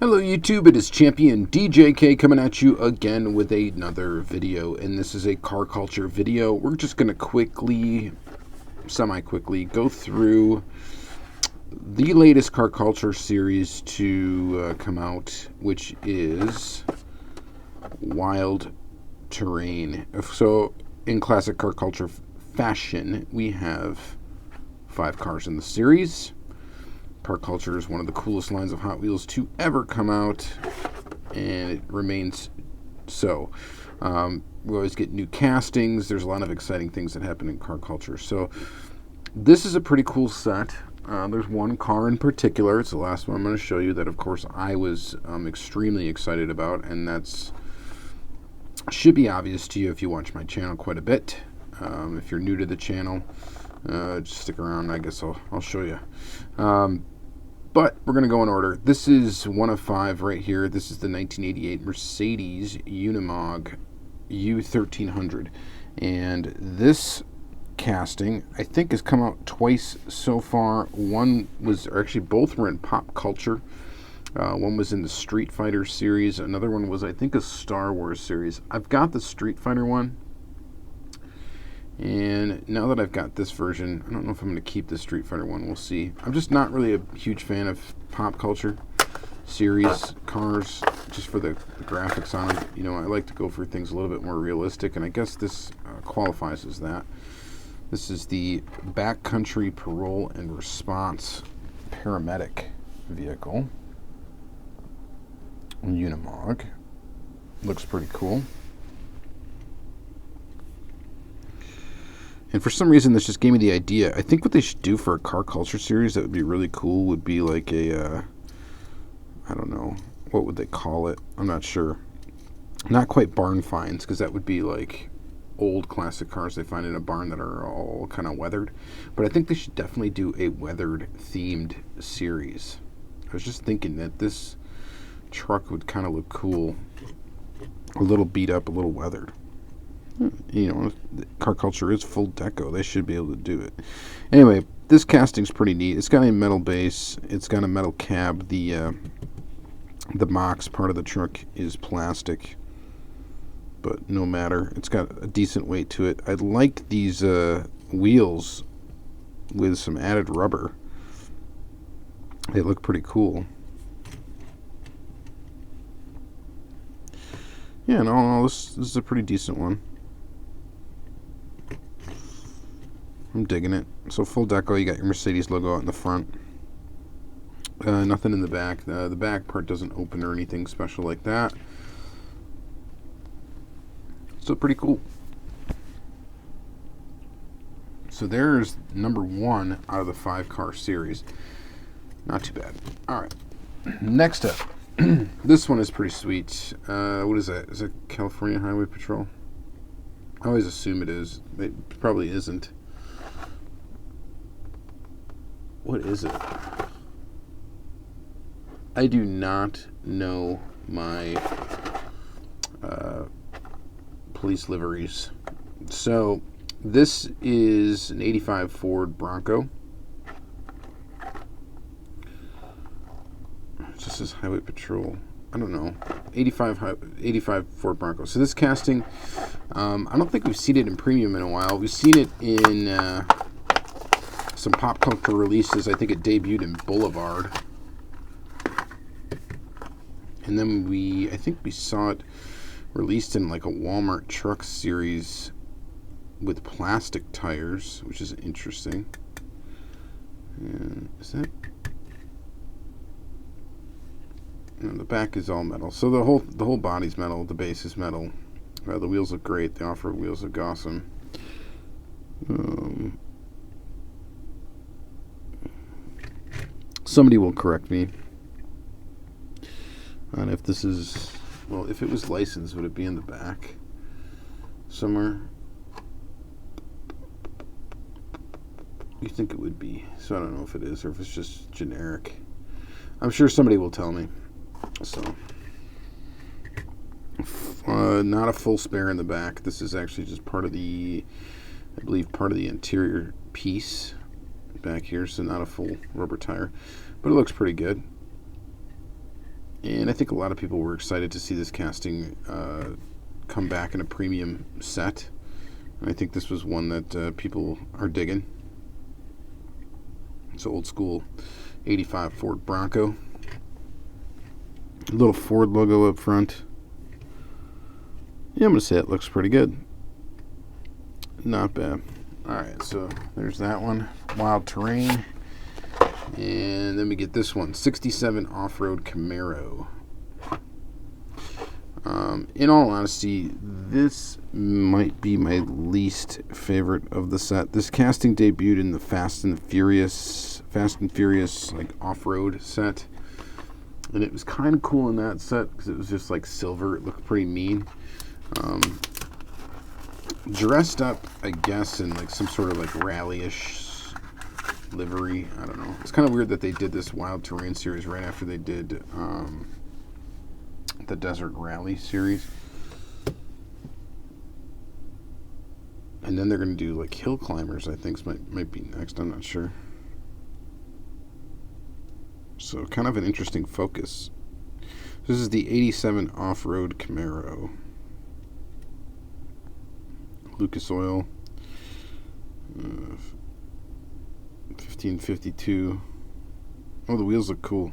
Hello YouTube, it is Championdjk coming at you again with another video, and this is a car culture video. We're just going to semi-quickly go through the latest car culture series to come out, which is Wild Terrain. So in classic car culture fashion, we have 5 cars in the series. Car culture is one of the coolest lines of Hot Wheels to ever come out, and it remains so. We always get new castings. There's a lot of exciting things that happen in car culture. So this is a pretty cool set. There's one car in particular. It's the last one I'm going to show you that, of course, I was extremely excited about, and that's should be obvious to you if you watch my channel quite a bit. If you're new to the channel, just stick around. I guess I'll show you. But we're going to go in order. This is one of 5 right here. This is the 1988 Mercedes Unimog U1300. And this casting, I think, has come out twice so far. Both were in pop culture. One was in the Street Fighter series. Another one was, I think, a Star Wars series. I've got the Street Fighter one. And now that I've got this version, I don't know if I'm going to keep the Street Fighter one. We'll see. I'm just not really a huge fan of pop culture series cars, just for the graphics on them. You know, I like to go for things a little bit more realistic, and I guess this qualifies as that. This is the Backcountry Parole and Response Paramedic Vehicle. Unimog. Looks pretty cool. And for some reason, this just gave me the idea. I think what they should do for a car culture series that would be really cool would be like a, I don't know, what would they call it? I'm not sure. Not quite barn finds, because that would be like old classic cars they find in a barn that are all kind of weathered. But I think they should definitely do a weathered themed series. I was just thinking that this truck would kind of look cool. A little beat up, a little weathered. You know, car culture is full deco. They should be able to do it. Anyway, this casting's pretty neat. It's got a metal base. It's got a metal cab. The box part of the truck is plastic, but no matter. It's got a decent weight to it. I liked these wheels with some added rubber. They look pretty cool. Yeah, no, this is a pretty decent one. I'm digging it. So full deco, you got your Mercedes logo out in the front. Nothing in the back. The back part doesn't open or anything special like that. So pretty cool. So there's number 1 out of the 5 car series. Not too bad. Alright. Next up. This one is pretty sweet. What is that? Is it California Highway Patrol? I always assume it is. It probably isn't. What is it? I do not know my police liveries. So this is an 85 Ford Bronco. It just says Highway Patrol. I don't know. 85 Ford Bronco. So this casting, I don't think we've seen it in premium in a while. We've seen it in some pop culture releases. I think it debuted in Boulevard. And then I think we saw it released in like a Walmart truck series with plastic tires, which is interesting. And is that? And the back is all metal. So the whole body's metal. The base is metal. The wheels look great. The off-road wheels look awesome. Somebody will correct me on if this is, well, if it was licensed, would it be in the back somewhere? You think it would be. So I don't know if it is or if it's just generic. I'm sure somebody will tell me. So not a full spare in the back. This is actually just part of the, I believe, part of the interior piece back here, so not a full rubber tire, but it looks pretty good. And I think a lot of people were excited to see this casting come back in a premium set. And I think this was one that people are digging. It's an old school 85 Ford Bronco. A little Ford logo up front. Yeah, I'm going to say it looks pretty good. Not bad. Alright, so there's that one. Wild Terrain. And then we get this one. 67 Off-Road Camaro. In all honesty, this might be my least favorite of the set. This casting debuted in the Fast and Furious like off-road set. And it was kind of cool in that set because it was just like silver. It looked pretty mean. Dressed up, I guess, in like some sort of like rally-ish livery. I don't know. It's kind of weird that they did this Wild Terrain series right after they did the Desert Rally series. And then they're going to do like Hill Climbers, I think might be next. I'm not sure. So kind of an interesting focus. This is the 87 Off-Road Camaro. Lucas Oil. 1552. Oh, the wheels look cool.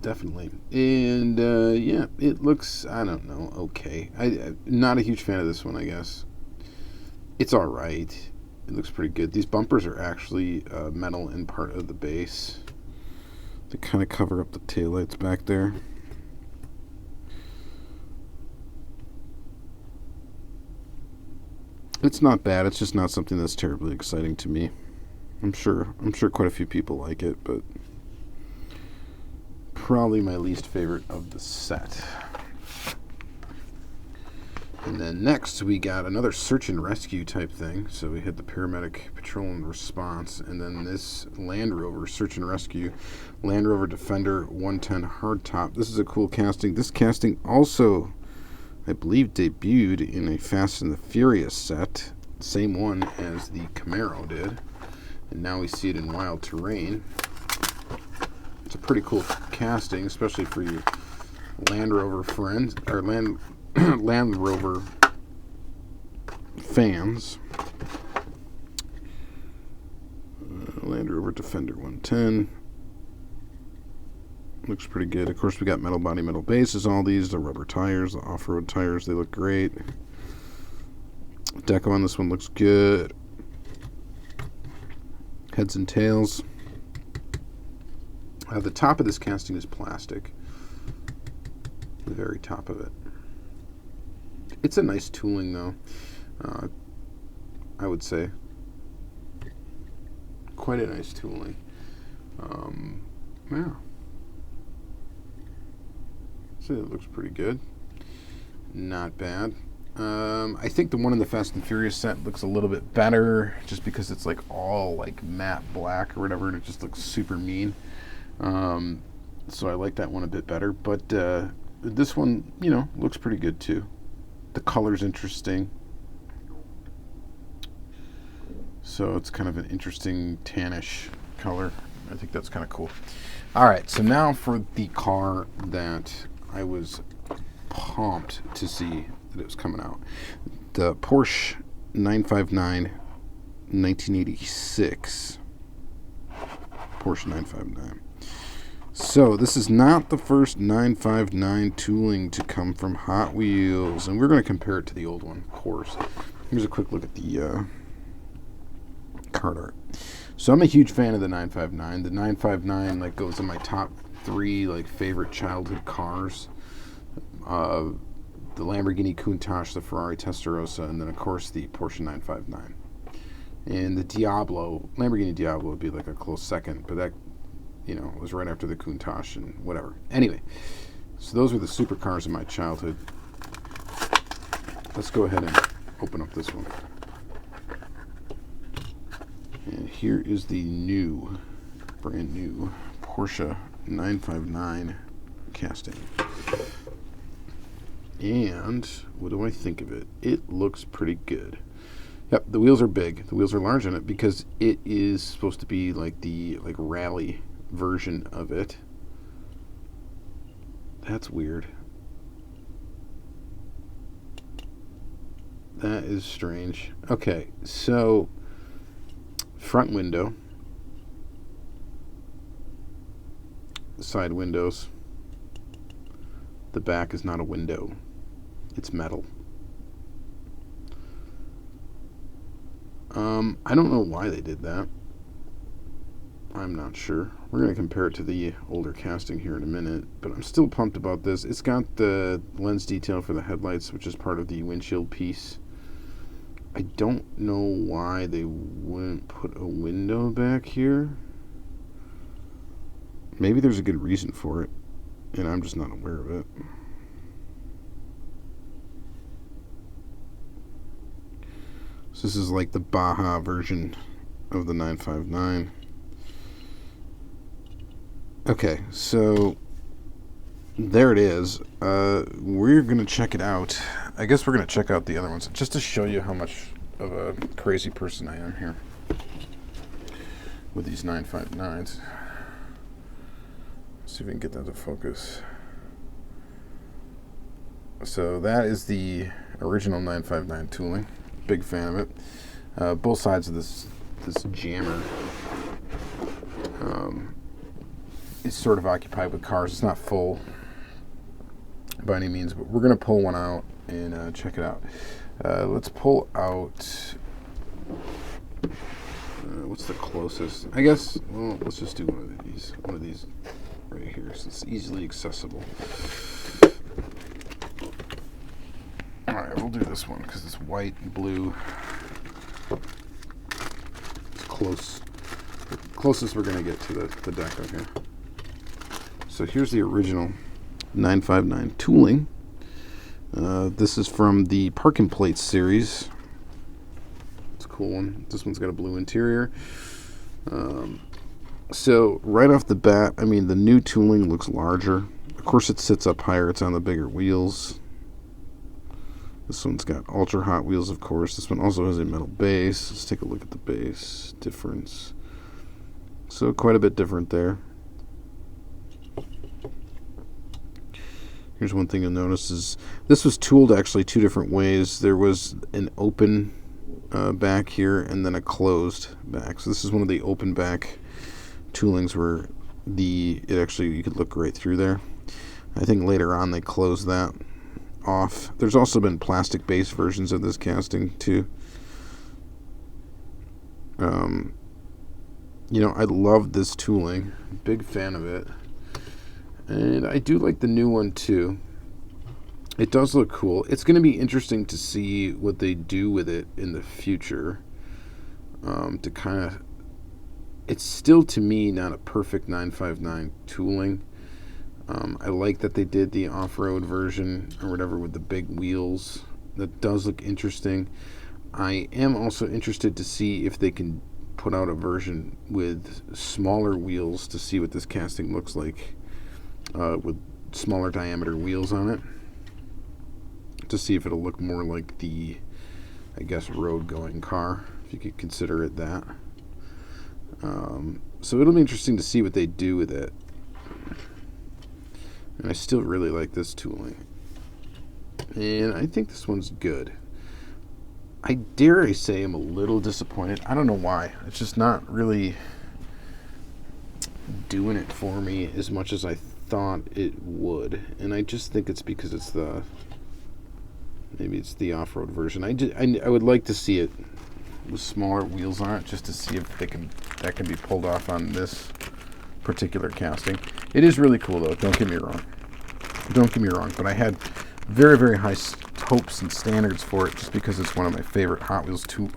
Definitely. And yeah, it looks, I don't know, okay. I'm not a huge fan of this one, I guess. It's alright. It looks pretty good. These bumpers are actually metal in part of the base. They kind of cover up the taillights back there. It's not bad. It's just not something that's terribly exciting to me. I'm sure quite a few people like it, but probably my least favorite of the set. And then next we got another search and rescue type thing. So we had the paramedic patrol and response, and then this Land Rover search and rescue, Land Rover Defender 110 hardtop. This is a cool casting. This casting also, I believe, debuted in a Fast and the Furious set, same one as the Camaro did, and now we see it in Wild Terrain. It's a pretty cool casting, especially for you Land Rover friends or Land Rover fans. Land Rover Defender 110 looks pretty good. Of course, we got metal body, metal bases. All these, the rubber tires, the off-road tires, they look great. Deco on this one looks good. Heads and tails. The top of this casting is plastic. The very top of it. It's a nice tooling, though. I would say. Quite a nice tooling. Yeah. So it looks pretty good. Not bad. I think the one in the Fast and Furious set looks a little bit better, just because it's like all like matte black or whatever, and it just looks super mean. So I like that one a bit better, but this one, you know, looks pretty good too. The color's interesting, so it's kind of an interesting tannish color. I think that's kind of cool. All right, so now for the car that I was pumped to see that it was coming out, the Porsche 959 1986. Porsche 959. So this is not the first 959 tooling to come from Hot Wheels, and we're going to compare it to the old one, of course. Here's a quick look at the card art. So I'm a huge fan of the 959. The 959 like goes in my top 3 like favorite childhood cars. The Lamborghini Countach, the Ferrari Testarossa, and then of course the Porsche 959. And the Lamborghini Diablo would be like a close second, but that, you know, was right after the Countach and whatever. Anyway, so those were the supercars in my childhood. Let's go ahead and open up this one. And here is the brand new Porsche 959 casting. And what do I think of it? It looks pretty good. Yep, the wheels are big. The wheels are large on it because it is supposed to be like the rally version of it. That's weird. That is strange. Okay, so front window, side windows. The back is not a window. It's metal. I don't know why they did that. I'm not sure. We're going to compare it to the older casting here in a minute, but I'm still pumped about this. It's got the lens detail for the headlights, which is part of the windshield piece. I don't know why they wouldn't put a window back here. Maybe there's a good reason for it, and I'm just not aware of it. So this is like the Baja version of the 959. Okay, so there it is. We're going to check it out. I guess we're going to check out the other ones just to show you how much of a crazy person I am here with these 959s. See if we can get that to focus. So that is the original 959 tooling. Big fan of it. Both sides of this jammer is sort of occupied with cars. It's not full by any means, but we're going to pull one out and check it out. Let's pull out. What's the closest? I guess. Well, let's just do one of these. One of these right here, so it's easily accessible. All right, we'll do this one because it's white and blue. It's close. The closest we're going to get to the deck. Okay. So here's the original 959 tooling. This is from the Parking Plates series. It's a cool one. This one's got a blue interior. So right off the bat, I mean, the new tooling looks larger. Of course, it sits up higher. It's on the bigger wheels. This one's got Ultra Hot Wheels, of course. This one also has a metal base. Let's take a look at the base difference. So quite a bit different there. Here's one thing you'll notice is this was tooled actually two different ways. There was an open back here and then a closed back. So this is one of the open back toolings where you could look right through there. I think later on they closed that off. There's also been plastic base versions of this casting too. I love this tooling. Big fan of it. And I do like the new one too. It does look cool. It's going to be interesting to see what they do with it in the future. To kind of, it's still to me not a perfect 959 tooling. I like that they did the off-road version or whatever with the big wheels. That does look interesting. I am also interested to see if they can put out a version with smaller wheels to see what this casting looks like with smaller diameter wheels on it, to see if it'll look more like the, I guess, road-going car, if you could consider it that. So it'll be interesting to see what they do with it. And I still really like this tooling. And I think this one's good. I dare I say I'm a little disappointed. I don't know why. It's just not really doing it for me as much as I thought it would. And I just think it's because it's maybe it's the off-road version. I would like to see it with smaller wheels on it, just to see if that can be pulled off on this particular casting. It is really cool though, don't get me wrong. But I had very, very high hopes and standards for it just because it's one of my favorite Hot Wheels tooling.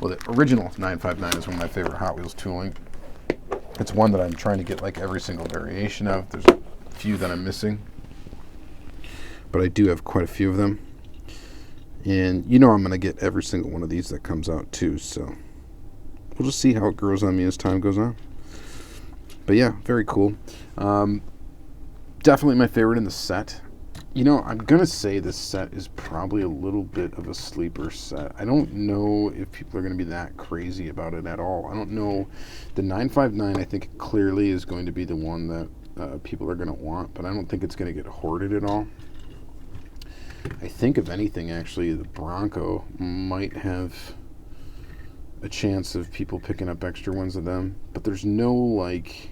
Well, the original 959 is one of my favorite Hot Wheels tooling. It's one that I'm trying to get like every single variation of. There's a few that I'm missing, but I do have quite a few of them. And I'm going to get every single one of these that comes out too, so we'll just see how it grows on me as time goes on. But yeah, very cool. Definitely my favorite in the set. You know, I'm going to say this set is probably a little bit of a sleeper set. I don't know if people are going to be that crazy about it at all. I don't know. The 959, I think, clearly is going to be the one that people are going to want, but I don't think it's going to get hoarded at all. I think, if anything, actually, the Bronco might have a chance of people picking up extra ones of them, but there's no, like...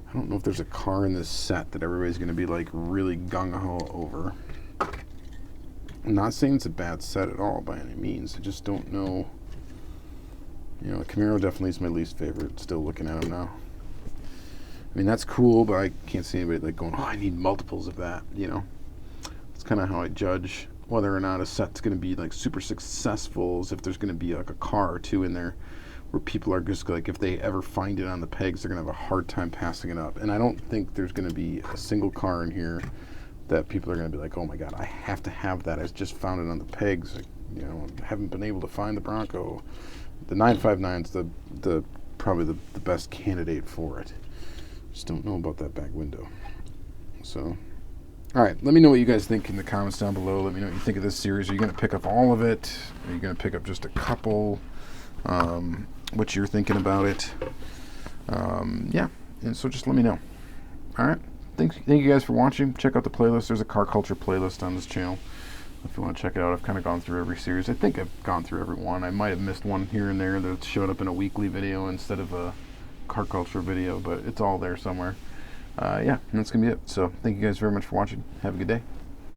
I don't know if there's a car in this set that everybody's going to be like really gung-ho over. I'm not saying it's a bad set at all by any means. I just don't know. You know, Camaro definitely is my least favorite. Still looking at him now. I mean, that's cool, but I can't see anybody like going, oh, I need multiples of that, you know. That's kind of how I judge whether or not a set's going to be like super successful, is if there's going to be like a car or two in there where people are just like, if they ever find it on the pegs, they're going to have a hard time passing it up. And I don't think there's going to be a single car in here that people are going to be like, oh my God, I have to have that. I just found it on the pegs. You know, I haven't been able to find the Bronco. The 959's the probably the best candidate for it. Just don't know about that back window. So, all right, let me know what you guys think in the comments down below. Let me know what you think of this series. Are you going to pick up all of it? Are you going to pick up just a couple? What you're thinking about it. Yeah, and so just let me know. All right, thank you guys for watching. Check out the playlist. There's a car culture playlist on this channel if you want to check it out. I've kind of gone through every series. I think I've gone through every one. I might have missed one here and there that showed up in a weekly video instead of a car culture video, but it's all there somewhere. Yeah, and that's gonna be it. So thank you guys very much for watching. Have a good day.